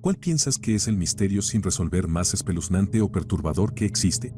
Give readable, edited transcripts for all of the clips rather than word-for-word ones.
¿Cuál piensas que es el misterio sin resolver más espeluznante o perturbador que existe?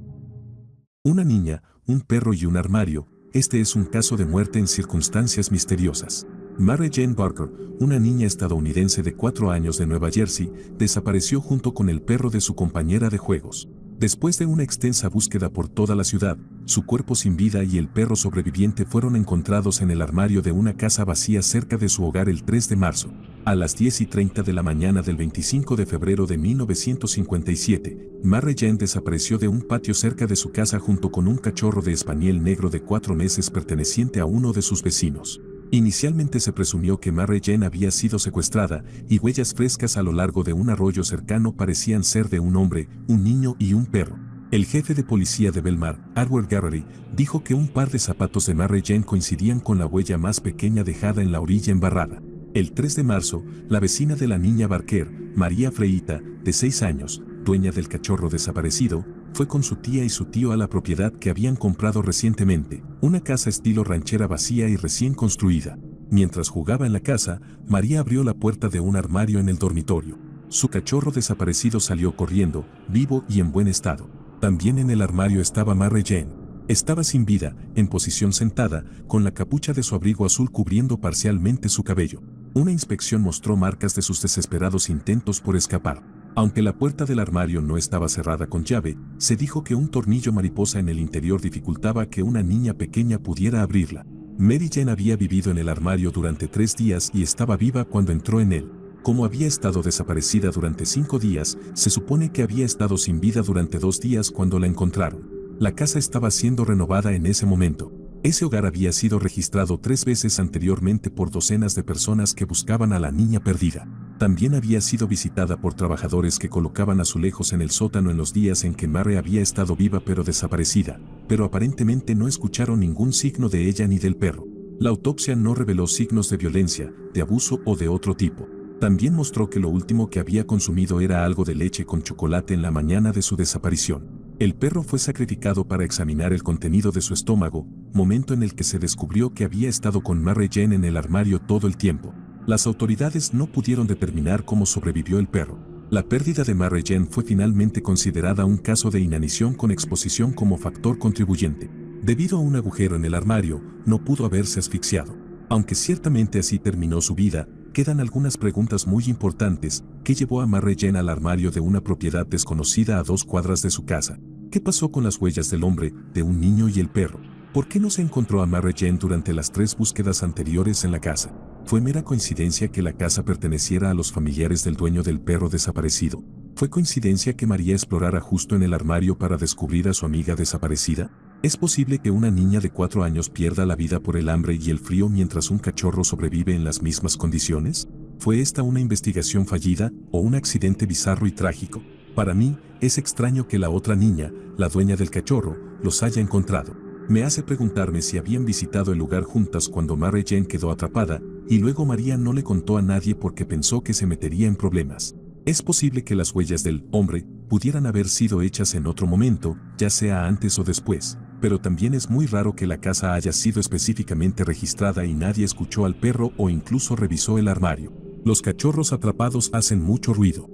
Una niña, un perro y un armario. Este es un caso de muerte en circunstancias misteriosas. Mary Jane Barker, una niña estadounidense de 4 años de Nueva Jersey, desapareció junto con el perro de su compañera de juegos. Después de una extensa búsqueda por toda la ciudad, su cuerpo sin vida y el perro sobreviviente fueron encontrados en el armario de una casa vacía cerca de su hogar el 3 de marzo. A las 10:30 de la mañana del 25 de febrero de 1957, Mary Jane desapareció de un patio cerca de su casa junto con un cachorro de spaniel negro de 4 meses perteneciente a uno de sus vecinos. Inicialmente se presumió que Mary Jane había sido secuestrada, y huellas frescas a lo largo de un arroyo cercano parecían ser de un hombre, un niño y un perro. El jefe de policía de Belmar, Edward Garrity, dijo que un par de zapatos de Mary Jane coincidían con la huella más pequeña dejada en la orilla embarrada. El 3 de marzo, la vecina de la niña Barker, María Freita, de 6 años, dueña del cachorro desaparecido, fue con su tía y su tío a la propiedad que habían comprado recientemente, una casa estilo ranchera vacía y recién construida. Mientras jugaba en la casa, María abrió la puerta de un armario en el dormitorio. Su cachorro desaparecido salió corriendo, vivo y en buen estado. También en el armario estaba Mary Jane. Estaba sin vida, en posición sentada, con la capucha de su abrigo azul cubriendo parcialmente su cabello. Una inspección mostró marcas de sus desesperados intentos por escapar. Aunque la puerta del armario no estaba cerrada con llave, se dijo que un tornillo mariposa en el interior dificultaba que una niña pequeña pudiera abrirla. Mary Jane había vivido en el armario durante 3 días y estaba viva cuando entró en él. Como había estado desaparecida durante 5 días, se supone que había estado sin vida durante 2 días cuando la encontraron. La casa estaba siendo renovada en ese momento. Ese hogar había sido registrado 3 veces anteriormente por docenas de personas que buscaban a la niña perdida. También había sido visitada por trabajadores que colocaban azulejos en el sótano en los días en que Mary había estado viva pero desaparecida, pero aparentemente no escucharon ningún signo de ella ni del perro. La autopsia no reveló signos de violencia, de abuso o de otro tipo. También mostró que lo último que había consumido era algo de leche con chocolate en la mañana de su desaparición. El perro fue sacrificado para examinar el contenido de su estómago, momento en el que se descubrió que había estado con Mary Jane en el armario todo el tiempo. Las autoridades no pudieron determinar cómo sobrevivió el perro. La pérdida de Mary Jane fue finalmente considerada un caso de inanición con exposición como factor contribuyente. Debido a un agujero en el armario, no pudo haberse asfixiado. Aunque ciertamente así terminó su vida, quedan algunas preguntas muy importantes. ¿Qué llevó a Mary Jane al armario de una propiedad desconocida a 2 cuadras de su casa? ¿Qué pasó con las huellas del hombre, de un niño y el perro? ¿Por qué no se encontró a Mary Jane durante las 3 búsquedas anteriores en la casa? ¿Fue mera coincidencia que la casa perteneciera a los familiares del dueño del perro desaparecido? ¿Fue coincidencia que María explorara justo en el armario para descubrir a su amiga desaparecida? ¿Es posible que una niña de 4 años pierda la vida por el hambre y el frío mientras un cachorro sobrevive en las mismas condiciones? ¿Fue esta una investigación fallida o un accidente bizarro y trágico? Para mí, es extraño que la otra niña, la dueña del cachorro, los haya encontrado. Me hace preguntarme si habían visitado el lugar juntas cuando Mary Jane quedó atrapada, y luego María no le contó a nadie porque pensó que se metería en problemas. Es posible que las huellas del hombre pudieran haber sido hechas en otro momento, ya sea antes o después, pero también es muy raro que la casa haya sido específicamente registrada y nadie escuchó al perro o incluso revisó el armario. Los cachorros atrapados hacen mucho ruido.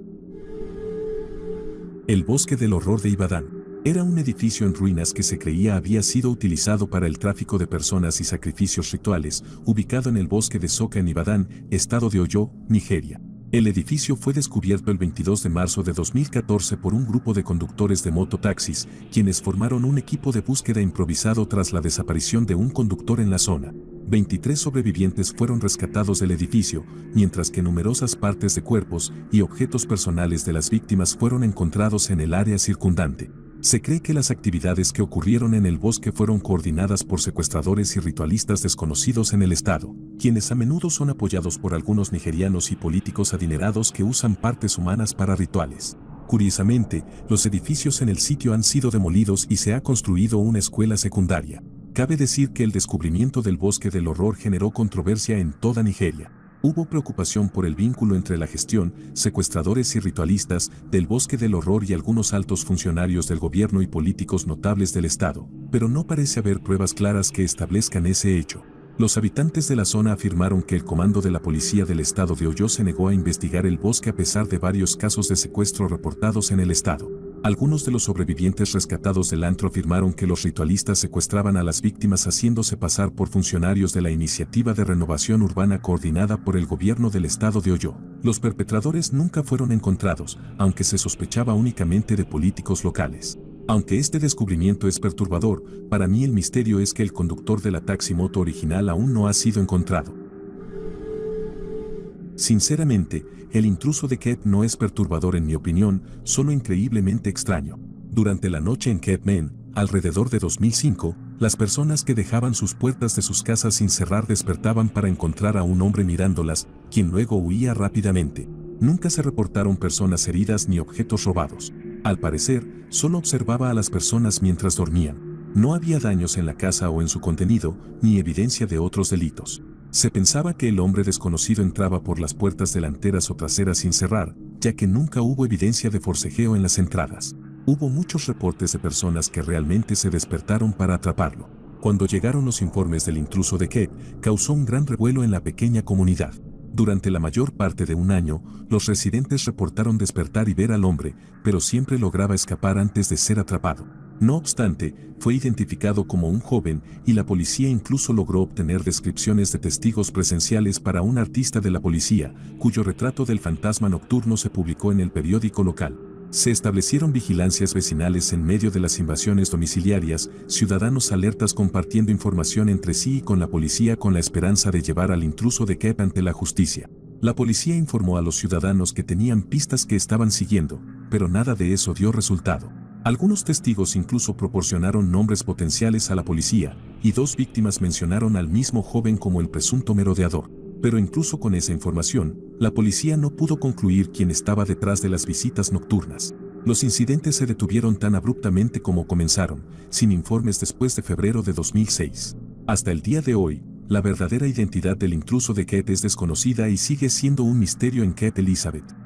El bosque del horror de Ibadan. Era un edificio en ruinas que se creía había sido utilizado para el tráfico de personas y sacrificios rituales, ubicado en el bosque de Soka en Ibadan, estado de Oyo, Nigeria. El edificio fue descubierto el 22 de marzo de 2014 por un grupo de conductores de mototaxis, quienes formaron un equipo de búsqueda improvisado tras la desaparición de un conductor en la zona. 23 sobrevivientes fueron rescatados del edificio, mientras que numerosas partes de cuerpos y objetos personales de las víctimas fueron encontrados en el área circundante. Se cree que las actividades que ocurrieron en el bosque fueron coordinadas por secuestradores y ritualistas desconocidos en el estado, quienes a menudo son apoyados por algunos nigerianos y políticos adinerados que usan partes humanas para rituales. Curiosamente, los edificios en el sitio han sido demolidos y se ha construido una escuela secundaria. Cabe decir que el descubrimiento del bosque del horror generó controversia en toda Nigeria. Hubo preocupación por el vínculo entre la gestión, secuestradores y ritualistas del bosque del horror y algunos altos funcionarios del gobierno y políticos notables del estado, pero no parece haber pruebas claras que establezcan ese hecho. Los habitantes de la zona afirmaron que el comando de la policía del estado de Ohio se negó a investigar el bosque a pesar de varios casos de secuestro reportados en el estado. Algunos de los sobrevivientes rescatados del antro afirmaron que los ritualistas secuestraban a las víctimas haciéndose pasar por funcionarios de la Iniciativa de Renovación Urbana coordinada por el gobierno del estado de Ohio. Los perpetradores nunca fueron encontrados, aunque se sospechaba únicamente de políticos locales. Aunque este descubrimiento es perturbador, para mí el misterio es que el conductor de la taximoto original aún no ha sido encontrado. Sinceramente, el intruso de Kep no es perturbador en mi opinión, solo increíblemente extraño. Durante la noche en Kep, Maine, alrededor de 2005, las personas que dejaban sus puertas de sus casas sin cerrar despertaban para encontrar a un hombre mirándolas, quien luego huía rápidamente. Nunca se reportaron personas heridas ni objetos robados. Al parecer, solo observaba a las personas mientras dormían. No había daños en la casa o en su contenido, ni evidencia de otros delitos. Se pensaba que el hombre desconocido entraba por las puertas delanteras o traseras sin cerrar, ya que nunca hubo evidencia de forcejeo en las entradas. Hubo muchos reportes de personas que realmente se despertaron para atraparlo. Cuando llegaron los informes del intruso de Kep, causó un gran revuelo en la pequeña comunidad. Durante la mayor parte de un año, los residentes reportaron despertar y ver al hombre, pero siempre lograba escapar antes de ser atrapado. No obstante, fue identificado como un joven y la policía incluso logró obtener descripciones de testigos presenciales para un artista de la policía, cuyo retrato del fantasma nocturno se publicó en el periódico local. Se establecieron vigilancias vecinales en medio de las invasiones domiciliarias, ciudadanos alertas compartiendo información entre sí y con la policía con la esperanza de llevar al intruso de Kep ante la justicia. La policía informó a los ciudadanos que tenían pistas que estaban siguiendo, pero nada de eso dio resultado. Algunos testigos incluso proporcionaron nombres potenciales a la policía, y 2 víctimas mencionaron al mismo joven como el presunto merodeador. Pero incluso con esa información, la policía no pudo concluir quién estaba detrás de las visitas nocturnas. Los incidentes se detuvieron tan abruptamente como comenzaron, sin informes después de febrero de 2006. Hasta el día de hoy, la verdadera identidad del intruso de Kep es desconocida y sigue siendo un misterio en Kep Elizabeth.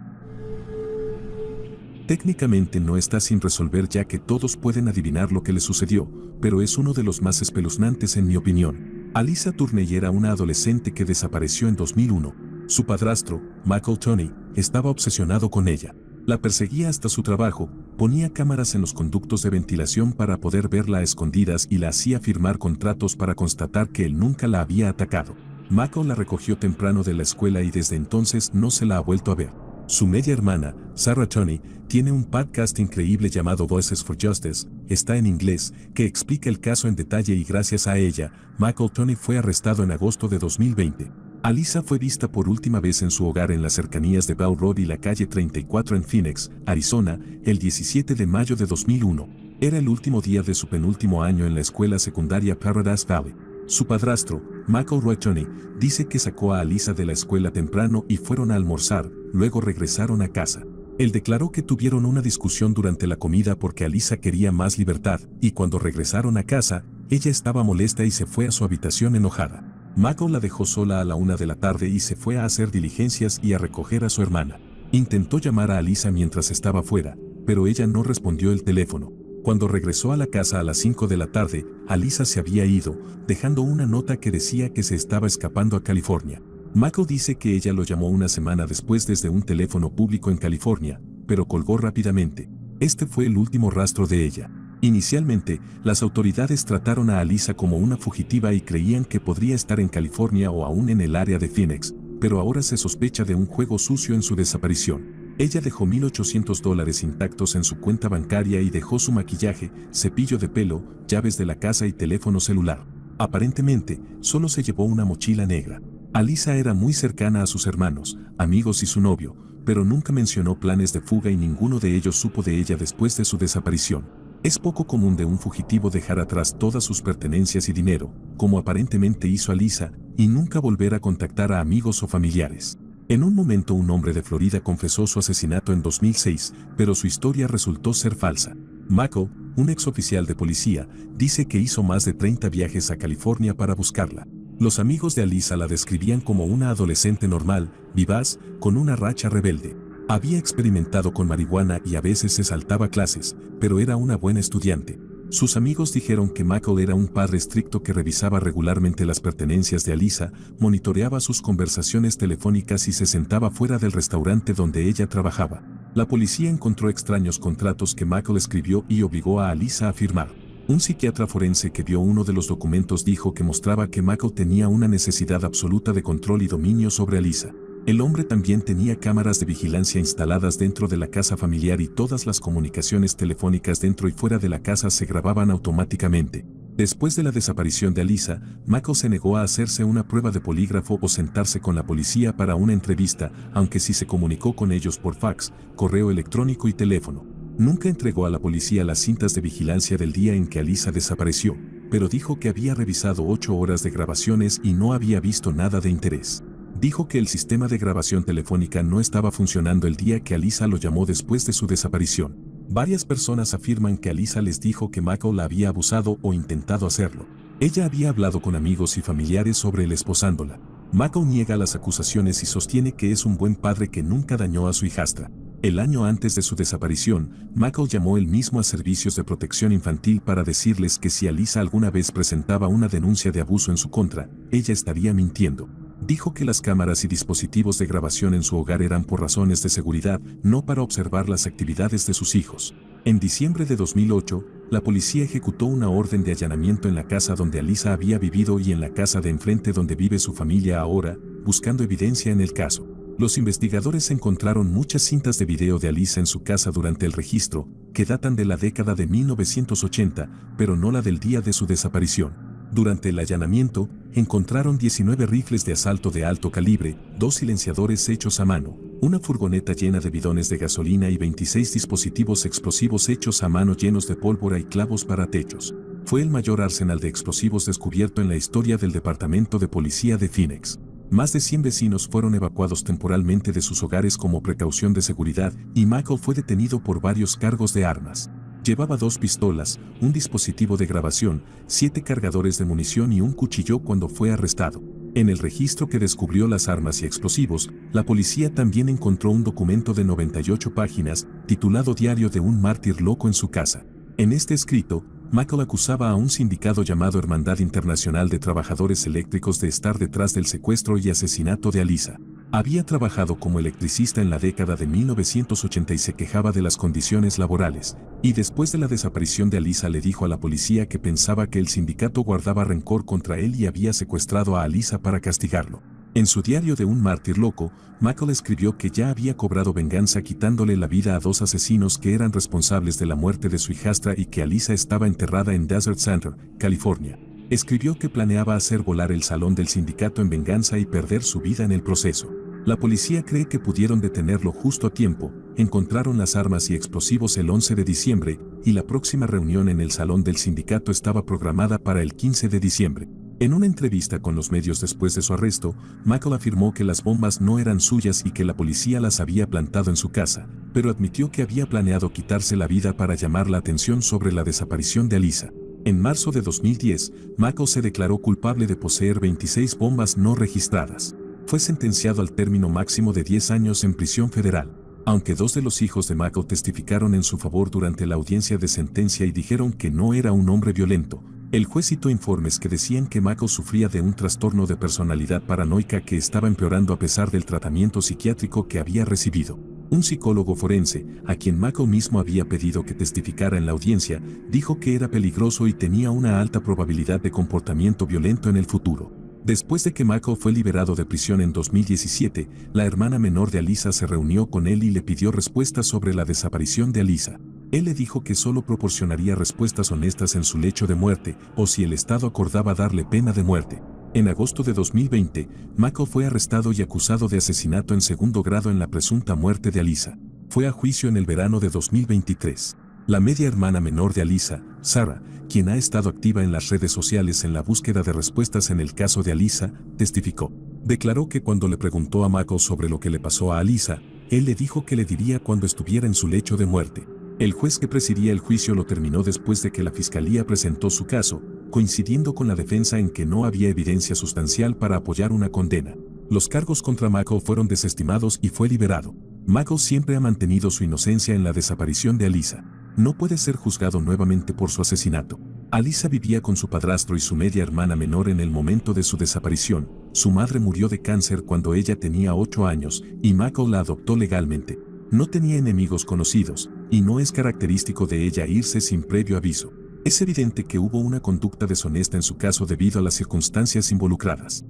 Técnicamente no está sin resolver ya que todos pueden adivinar lo que le sucedió, pero es uno de los más espeluznantes en mi opinión. Alyssa Turney era una adolescente que desapareció en 2001. Su padrastro, Michael Turney, estaba obsesionado con ella. La perseguía hasta su trabajo, ponía cámaras en los conductos de ventilación para poder verla a escondidas y la hacía firmar contratos para constatar que él nunca la había atacado. Michael la recogió temprano de la escuela y desde entonces no se la ha vuelto a ver. Su media hermana, Sarah Turney, tiene un podcast increíble llamado Voices for Justice, está en inglés, que explica el caso en detalle y gracias a ella, Michael Turney fue arrestado en agosto de 2020. Alyssa fue vista por última vez en su hogar en las cercanías de Bell Road y la calle 34 en Phoenix, Arizona, el 17 de mayo de 2001. Era el último día de su penúltimo año en la escuela secundaria Paradise Valley. Su padrastro, Michael Roy Turney, dice que sacó a Alyssa de la escuela temprano y fueron a almorzar, luego regresaron a casa. Él declaró que tuvieron una discusión durante la comida porque Alyssa quería más libertad, y cuando regresaron a casa, ella estaba molesta y se fue a su habitación enojada. Michael la dejó sola a la 1 de la tarde y se fue a hacer diligencias y a recoger a su hermana. Intentó llamar a Alyssa mientras estaba fuera, pero ella no respondió el teléfono. Cuando regresó a la casa a las 5 de la tarde, Alyssa se había ido, dejando una nota que decía que se estaba escapando a California. Michael dice que ella lo llamó una semana después desde un teléfono público en California, pero colgó rápidamente. Este fue el último rastro de ella. Inicialmente, las autoridades trataron a Alyssa como una fugitiva y creían que podría estar en California o aún en el área de Phoenix, pero ahora se sospecha de un juego sucio en su desaparición. Ella dejó $1,800 intactos en su cuenta bancaria y dejó su maquillaje, cepillo de pelo, llaves de la casa y teléfono celular. Aparentemente, solo se llevó una mochila negra. Alyssa era muy cercana a sus hermanos, amigos y su novio, pero nunca mencionó planes de fuga y ninguno de ellos supo de ella después de su desaparición. Es poco común de un fugitivo dejar atrás todas sus pertenencias y dinero, como aparentemente hizo Alyssa, y nunca volver a contactar a amigos o familiares. En un momento un hombre de Florida confesó su asesinato en 2006, pero su historia resultó ser falsa. Michael, un exoficial de policía, dice que hizo más de 30 viajes a California para buscarla. Los amigos de Alyssa la describían como una adolescente normal, vivaz, con una racha rebelde. Había experimentado con marihuana y a veces se saltaba clases, pero era una buena estudiante. Sus amigos dijeron que Michael era un padre estricto que revisaba regularmente las pertenencias de Alyssa, monitoreaba sus conversaciones telefónicas y se sentaba fuera del restaurante donde ella trabajaba. La policía encontró extraños contratos que Michael escribió y obligó a Alyssa a firmar. Un psiquiatra forense que vio uno de los documentos dijo que mostraba que Michael tenía una necesidad absoluta de control y dominio sobre Alyssa. El hombre también tenía cámaras de vigilancia instaladas dentro de la casa familiar y todas las comunicaciones telefónicas dentro y fuera de la casa se grababan automáticamente. Después de la desaparición de Alyssa, Michael se negó a hacerse una prueba de polígrafo o sentarse con la policía para una entrevista, aunque sí se comunicó con ellos por fax, correo electrónico y teléfono. Nunca entregó a la policía las cintas de vigilancia del día en que Alyssa desapareció, pero dijo que había revisado 8 horas de grabaciones y no había visto nada de interés. Dijo que el sistema de grabación telefónica no estaba funcionando el día que Alyssa lo llamó después de su desaparición. Varias personas afirman que Alyssa les dijo que Michael la había abusado o intentado hacerlo. Ella había hablado con amigos y familiares sobre el esposándola. Michael niega las acusaciones y sostiene que es un buen padre que nunca dañó a su hijastra. El año antes de su desaparición, Michael llamó él mismo a servicios de protección infantil para decirles que si Alyssa alguna vez presentaba una denuncia de abuso en su contra, ella estaría mintiendo. Dijo que las cámaras y dispositivos de grabación en su hogar eran por razones de seguridad, no para observar las actividades de sus hijos. En diciembre de 2008, la policía ejecutó una orden de allanamiento en la casa donde Alyssa había vivido y en la casa de enfrente donde vive su familia ahora, buscando evidencia en el caso. Los investigadores encontraron muchas cintas de video de Alyssa en su casa durante el registro, que datan de la década de 1980, pero no la del día de su desaparición. Durante el allanamiento, encontraron 19 rifles de asalto de alto calibre, 2 silenciadores hechos a mano, una furgoneta llena de bidones de gasolina y 26 dispositivos explosivos hechos a mano llenos de pólvora y clavos para techos. Fue el mayor arsenal de explosivos descubierto en la historia del Departamento de Policía de Phoenix. Más de 100 vecinos fueron evacuados temporalmente de sus hogares como precaución de seguridad y Michael fue detenido por varios cargos de armas. Llevaba 2 pistolas, un dispositivo de grabación, 7 cargadores de munición y un cuchillo cuando fue arrestado. En el registro que descubrió las armas y explosivos, la policía también encontró un documento de 98 páginas, titulado Diario de un mártir loco en su casa. En este escrito, Michael acusaba a un sindicato llamado Hermandad Internacional de Trabajadores Eléctricos de estar detrás del secuestro y asesinato de Alyssa. Había trabajado como electricista en la década de 1980 y se quejaba de las condiciones laborales, y después de la desaparición de Alyssa le dijo a la policía que pensaba que el sindicato guardaba rencor contra él y había secuestrado a Alyssa para castigarlo. En su diario de un mártir loco, Michael escribió que ya había cobrado venganza quitándole la vida a 2 asesinos que eran responsables de la muerte de su hijastra y que Alyssa estaba enterrada en Desert Center, California. Escribió que planeaba hacer volar el salón del sindicato en venganza y perder su vida en el proceso. La policía cree que pudieron detenerlo justo a tiempo, encontraron las armas y explosivos el 11 de diciembre, y la próxima reunión en el salón del sindicato estaba programada para el 15 de diciembre. En una entrevista con los medios después de su arresto, Michael afirmó que las bombas no eran suyas y que la policía las había plantado en su casa, pero admitió que había planeado quitarse la vida para llamar la atención sobre la desaparición de Alyssa. En marzo de 2010, Michael se declaró culpable de poseer 26 bombas no registradas. Fue sentenciado al término máximo de 10 años en prisión federal. Aunque 2 de los hijos de Michael testificaron en su favor durante la audiencia de sentencia y dijeron que no era un hombre violento, el juez citó informes que decían que Michael sufría de un trastorno de personalidad paranoica que estaba empeorando a pesar del tratamiento psiquiátrico que había recibido. Un psicólogo forense, a quien Michael mismo había pedido que testificara en la audiencia, dijo que era peligroso y tenía una alta probabilidad de comportamiento violento en el futuro. Después de que Michael fue liberado de prisión en 2017, la hermana menor de Alyssa se reunió con él y le pidió respuestas sobre la desaparición de Alyssa. Él le dijo que solo proporcionaría respuestas honestas en su lecho de muerte o si el Estado acordaba darle pena de muerte. En agosto de 2020, Michael fue arrestado y acusado de asesinato en segundo grado en la presunta muerte de Alyssa. Fue a juicio en el verano de 2023. La media hermana menor de Alyssa, Sarah, quien ha estado activa en las redes sociales en la búsqueda de respuestas en el caso de Alyssa, testificó. Declaró que cuando le preguntó a Michael sobre lo que le pasó a Alyssa, él le dijo que le diría cuando estuviera en su lecho de muerte. El juez que presidía el juicio lo terminó después de que la fiscalía presentó su caso, coincidiendo con la defensa en que no había evidencia sustancial para apoyar una condena. Los cargos contra Michael fueron desestimados y fue liberado. Michael siempre ha mantenido su inocencia en la desaparición de Alyssa. no puede ser juzgado nuevamente por su asesinato. Alyssa vivía con su padrastro y su media hermana menor en el momento de su desaparición. Su madre murió de cáncer cuando ella tenía 8 años y Michael la adoptó legalmente. No tenía enemigos conocidos, y no es característico de ella irse sin previo aviso. Es evidente que hubo una conducta deshonesta en su caso debido a las circunstancias involucradas.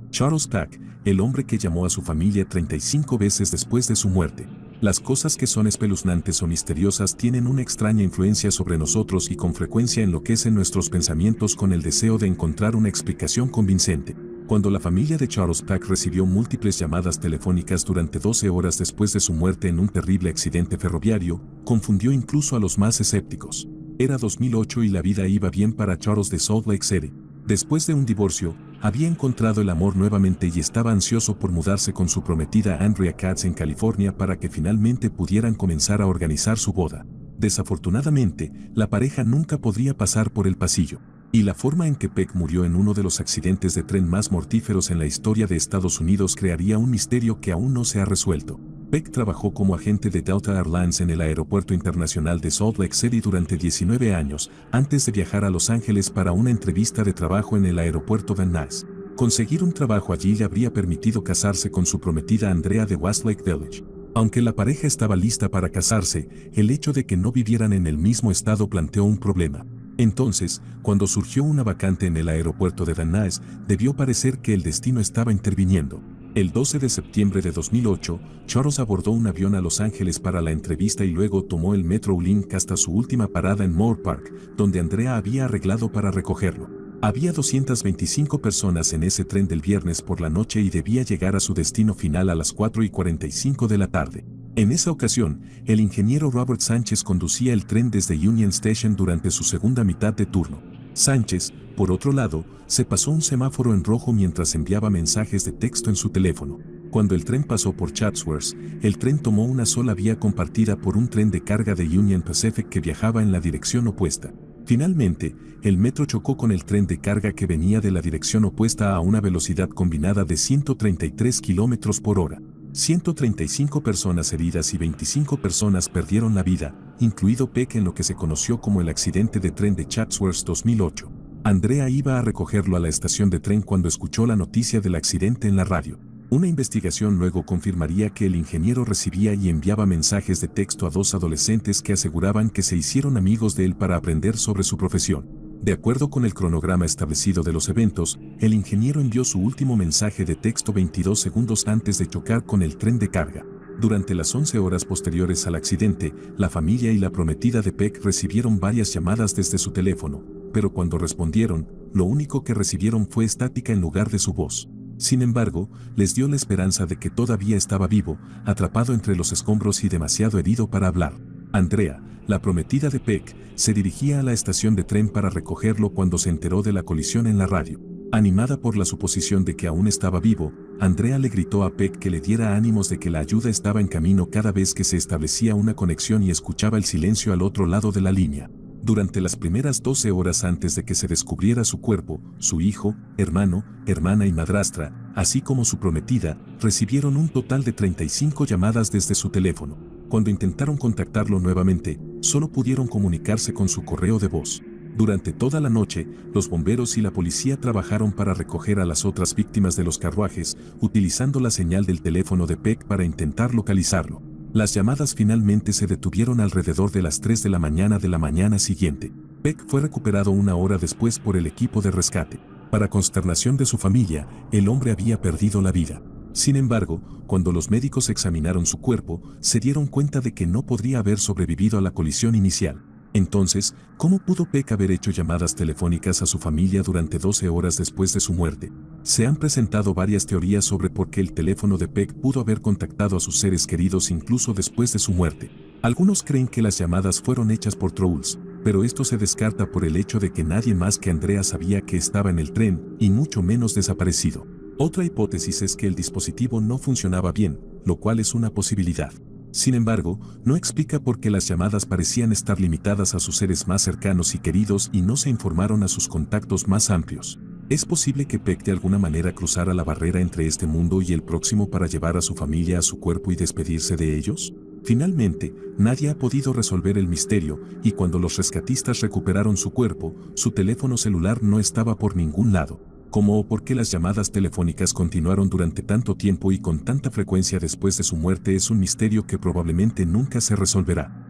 Charles Peck, el hombre que llamó a su familia 35 veces después de su muerte. Las cosas que son espeluznantes o misteriosas tienen una extraña influencia sobre nosotros y con frecuencia enloquecen nuestros pensamientos con el deseo de encontrar una explicación convincente. Cuando la familia de Charles Peck recibió múltiples llamadas telefónicas durante 12 horas después de su muerte en un terrible accidente ferroviario, confundió incluso a los más escépticos. Era 2008 y la vida iba bien para Charles de Salt Lake City. Después de un divorcio, había encontrado el amor nuevamente y estaba ansioso por mudarse con su prometida Andrea Katz en California para que finalmente pudieran comenzar a organizar su boda. Desafortunadamente, la pareja nunca podría pasar por el pasillo. Y la forma en que Peck murió en uno de los accidentes de tren más mortíferos en la historia de Estados Unidos crearía un misterio que aún no se ha resuelto. Peck trabajó como agente de Delta Airlines en el Aeropuerto Internacional de Salt Lake City durante 19 años, antes de viajar a Los Ángeles para una entrevista de trabajo en el aeropuerto Van Nuys. Conseguir un trabajo allí le habría permitido casarse con su prometida Andrea de Westlake Village. Aunque la pareja estaba lista para casarse, el hecho de que no vivieran en el mismo estado planteó un problema. Entonces, cuando surgió una vacante en el aeropuerto de Van Nuys, debió parecer que el destino estaba interviniendo. El 12 de septiembre de 2008, Charles abordó un avión a Los Ángeles para la entrevista y luego tomó el Metrolink hasta su última parada en Moore Park, donde Andrea había arreglado para recogerlo. Había 225 personas en ese tren del viernes por la noche y debía llegar a su destino final a las 4:45 de la tarde. En esa ocasión, el ingeniero Robert Sánchez conducía el tren desde Union Station durante su segunda mitad de turno. Sánchez, por otro lado, se pasó un semáforo en rojo mientras enviaba mensajes de texto en su teléfono. Cuando el tren pasó por Chatsworth, el tren tomó una sola vía compartida por un tren de carga de Union Pacific que viajaba en la dirección opuesta. Finalmente, el metro chocó con el tren de carga que venía de la dirección opuesta a una velocidad combinada de 133 km por hora. 135 personas heridas y 25 personas perdieron la vida, incluido Peck en lo que se conoció como el accidente de tren de Chatsworth 2008. Andrea iba a recogerlo a la estación de tren cuando escuchó la noticia del accidente en la radio. Una investigación luego confirmaría que el ingeniero recibía y enviaba mensajes de texto a 2 adolescentes que aseguraban que se hicieron amigos de él para aprender sobre su profesión. De acuerdo con el cronograma establecido de los eventos, el ingeniero envió su último mensaje de texto 22 segundos antes de chocar con el tren de carga. Durante las 11 horas posteriores al accidente, la familia y la prometida de Peck recibieron varias llamadas desde su teléfono, pero cuando respondieron, lo único que recibieron fue estática en lugar de su voz. Sin embargo, les dio la esperanza de que todavía estaba vivo, atrapado entre los escombros y demasiado herido para hablar. Andrea, la prometida de Peck, se dirigía a la estación de tren para recogerlo cuando se enteró de la colisión en la radio. Animada por la suposición de que aún estaba vivo, Andrea le gritó a Peck que le diera ánimos de que la ayuda estaba en camino cada vez que se establecía una conexión y escuchaba el silencio al otro lado de la línea. Durante las primeras 12 horas antes de que se descubriera su cuerpo, su hijo, hermano, hermana y madrastra, así como su prometida, recibieron un total de 35 llamadas desde su teléfono. Cuando intentaron contactarlo nuevamente, solo pudieron comunicarse con su correo de voz. Durante toda la noche, los bomberos y la policía trabajaron para recoger a las otras víctimas de los carruajes, utilizando la señal del teléfono de Peck para intentar localizarlo. Las llamadas finalmente se detuvieron alrededor de las 3 de la mañana siguiente. Peck fue recuperado una hora después por el equipo de rescate. Para consternación de su familia, el hombre había perdido la vida. Sin embargo, cuando los médicos examinaron su cuerpo, se dieron cuenta de que no podría haber sobrevivido a la colisión inicial. Entonces, ¿cómo pudo Peck haber hecho llamadas telefónicas a su familia durante 12 horas después de su muerte? Se han presentado varias teorías sobre por qué el teléfono de Peck pudo haber contactado a sus seres queridos incluso después de su muerte. Algunos creen que las llamadas fueron hechas por trolls, pero esto se descarta por el hecho de que nadie más que Andrea sabía que estaba en el tren, y mucho menos desaparecido. Otra hipótesis es que el dispositivo no funcionaba bien, lo cual es una posibilidad. Sin embargo, no explica por qué las llamadas parecían estar limitadas a sus seres más cercanos y queridos y no se informaron a sus contactos más amplios. ¿Es posible que Peck de alguna manera cruzara la barrera entre este mundo y el próximo para llevar a su familia a su cuerpo y despedirse de ellos? Finalmente, nadie ha podido resolver el misterio y cuando los rescatistas recuperaron su cuerpo, su teléfono celular no estaba por ningún lado. ¿Cómo o por qué las llamadas telefónicas continuaron durante tanto tiempo y con tanta frecuencia después de su muerte es un misterio que probablemente nunca se resolverá.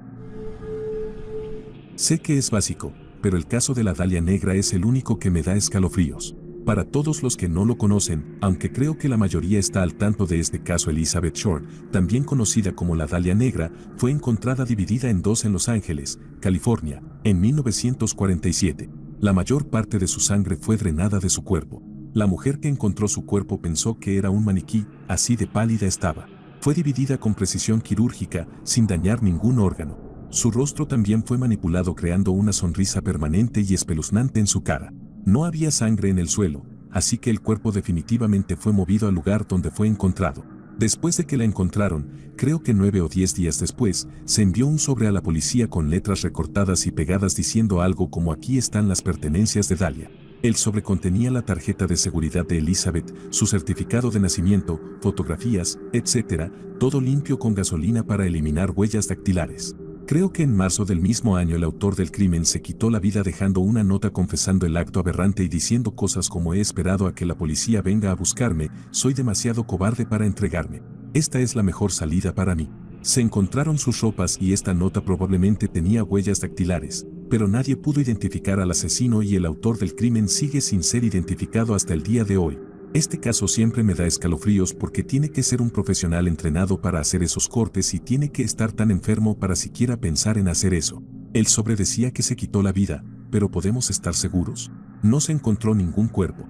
Sé que es básico, pero el caso de la Dalia Negra es el único que me da escalofríos. Para todos los que no lo conocen, aunque creo que la mayoría está al tanto de este caso, Elizabeth Short, también conocida como la Dalia Negra, fue encontrada dividida en dos en Los Ángeles, California, en 1947. La mayor parte de su sangre fue drenada de su cuerpo. La mujer que encontró su cuerpo pensó que era un maniquí, así de pálida estaba. Fue dividida con precisión quirúrgica, sin dañar ningún órgano. Su rostro también fue manipulado creando una sonrisa permanente y espeluznante en su cara. No había sangre en el suelo, así que el cuerpo definitivamente fue movido al lugar donde fue encontrado. Después de que la encontraron, creo que 9 o 10 días después, se envió un sobre a la policía con letras recortadas y pegadas diciendo algo como aquí están las pertenencias de Dalia. El sobre contenía la tarjeta de seguridad de Elizabeth, su certificado de nacimiento, fotografías, etc., todo limpio con gasolina para eliminar huellas dactilares. Creo que en marzo del mismo año el autor del crimen se quitó la vida dejando una nota confesando el acto aberrante y diciendo cosas como he esperado a que la policía venga a buscarme, soy demasiado cobarde para entregarme. Esta es la mejor salida para mí. Se encontraron sus ropas y esta nota probablemente tenía huellas dactilares, pero nadie pudo identificar al asesino y el autor del crimen sigue sin ser identificado hasta el día de hoy. Este caso siempre me da escalofríos porque tiene que ser un profesional entrenado para hacer esos cortes y tiene que estar tan enfermo para siquiera pensar en hacer eso. El sobre decía que se quitó la vida, pero ¿podemos estar seguros? No se encontró ningún cuerpo.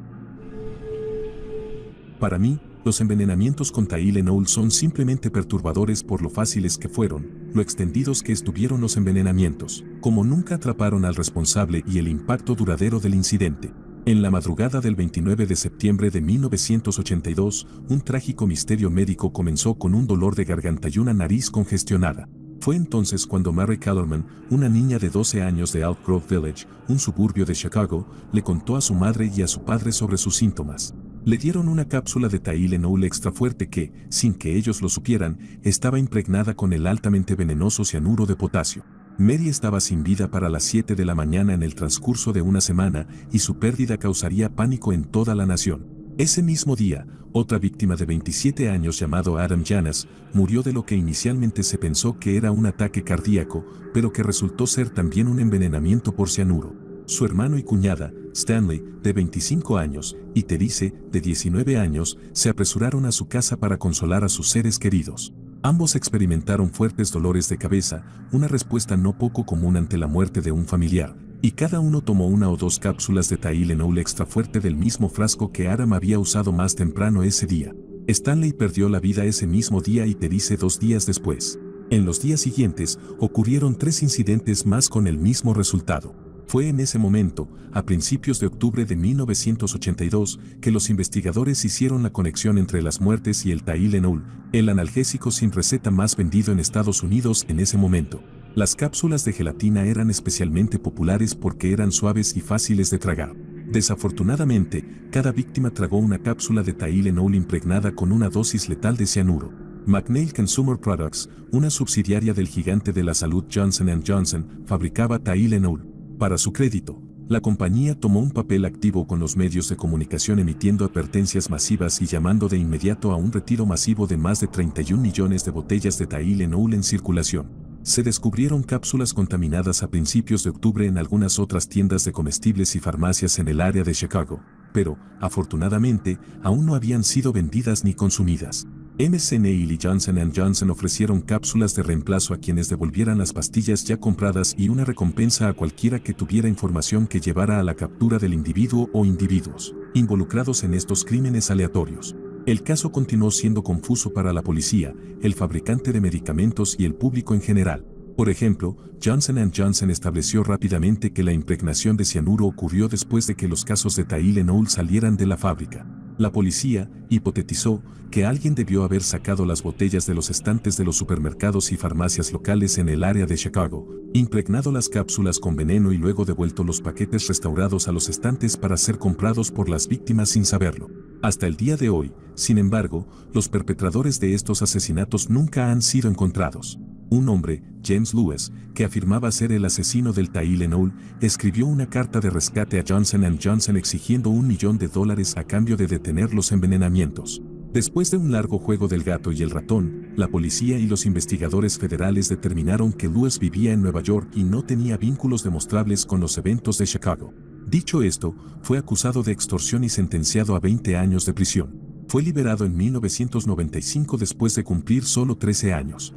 Para mí, los envenenamientos con Tylenol son simplemente perturbadores por lo fáciles que fueron, lo extendidos que estuvieron los envenenamientos, como nunca atraparon al responsable y el impacto duradero del incidente. En la madrugada del 29 de septiembre de 1982, un trágico misterio médico comenzó con un dolor de garganta y una nariz congestionada. Fue entonces cuando Mary Kellerman, una niña de 12 años de Elk Grove Village, un suburbio de Chicago, le contó a su madre y a su padre sobre sus síntomas. Le dieron una cápsula de Tylenol extra fuerte que, sin que ellos lo supieran, estaba impregnada con el altamente venenoso cianuro de potasio. Mary estaba sin vida para las 7 de la mañana en el transcurso de una semana y su pérdida causaría pánico en toda la nación. Ese mismo día, otra víctima de 27 años llamado Adam Janas murió de lo que inicialmente se pensó que era un ataque cardíaco, pero que resultó ser también un envenenamiento por cianuro. Su hermano y cuñada, Stanley, de 25 años, y Therese, de 19 años, se apresuraron a su casa para consolar a sus seres queridos. Ambos experimentaron fuertes dolores de cabeza, una respuesta no poco común ante la muerte de un familiar, y cada uno tomó 1 o 2 cápsulas de Tylenol extra fuerte del mismo frasco que Adam había usado más temprano ese día. Stanley perdió la vida ese mismo día y Therese 2 días después. En los días siguientes, ocurrieron 3 incidentes más con el mismo resultado. Fue en ese momento, a principios de octubre de 1982, que los investigadores hicieron la conexión entre las muertes y el Tylenol, el analgésico sin receta más vendido en Estados Unidos en ese momento. Las cápsulas de gelatina eran especialmente populares porque eran suaves y fáciles de tragar. Desafortunadamente, cada víctima tragó una cápsula de Tylenol impregnada con una dosis letal de cianuro. McNeil Consumer Products, una subsidiaria del gigante de la salud Johnson & Johnson, fabricaba Tylenol. Para su crédito, la compañía tomó un papel activo con los medios de comunicación emitiendo advertencias masivas y llamando de inmediato a un retiro masivo de más de 31 millones de botellas de Tylenol en circulación. Se descubrieron cápsulas contaminadas a principios de octubre en algunas otras tiendas de comestibles y farmacias en el área de Chicago, pero, afortunadamente, aún no habían sido vendidas ni consumidas. McNeil y Johnson & Johnson ofrecieron cápsulas de reemplazo a quienes devolvieran las pastillas ya compradas y una recompensa a cualquiera que tuviera información que llevara a la captura del individuo o individuos involucrados en estos crímenes aleatorios. El caso continuó siendo confuso para la policía, el fabricante de medicamentos y el público en general. Por ejemplo, Johnson & Johnson estableció rápidamente que la impregnación de cianuro ocurrió después de que los casos de Tylenol salieran de la fábrica. La policía hipotetizó que alguien debió haber sacado las botellas de los estantes de los supermercados y farmacias locales en el área de Chicago, impregnado las cápsulas con veneno y luego devuelto los paquetes restaurados a los estantes para ser comprados por las víctimas sin saberlo. Hasta el día de hoy, sin embargo, los perpetradores de estos asesinatos nunca han sido encontrados. Un hombre, James Lewis, que afirmaba ser el asesino del Tylenol, escribió una carta de rescate a Johnson & Johnson exigiendo $1 millón a cambio de detener los envenenamientos. Después de un largo juego del gato y el ratón, la policía y los investigadores federales determinaron que Lewis vivía en Nueva York y no tenía vínculos demostrables con los eventos de Chicago. Dicho esto, fue acusado de extorsión y sentenciado a 20 años de prisión. Fue liberado en 1995 después de cumplir solo 13 años.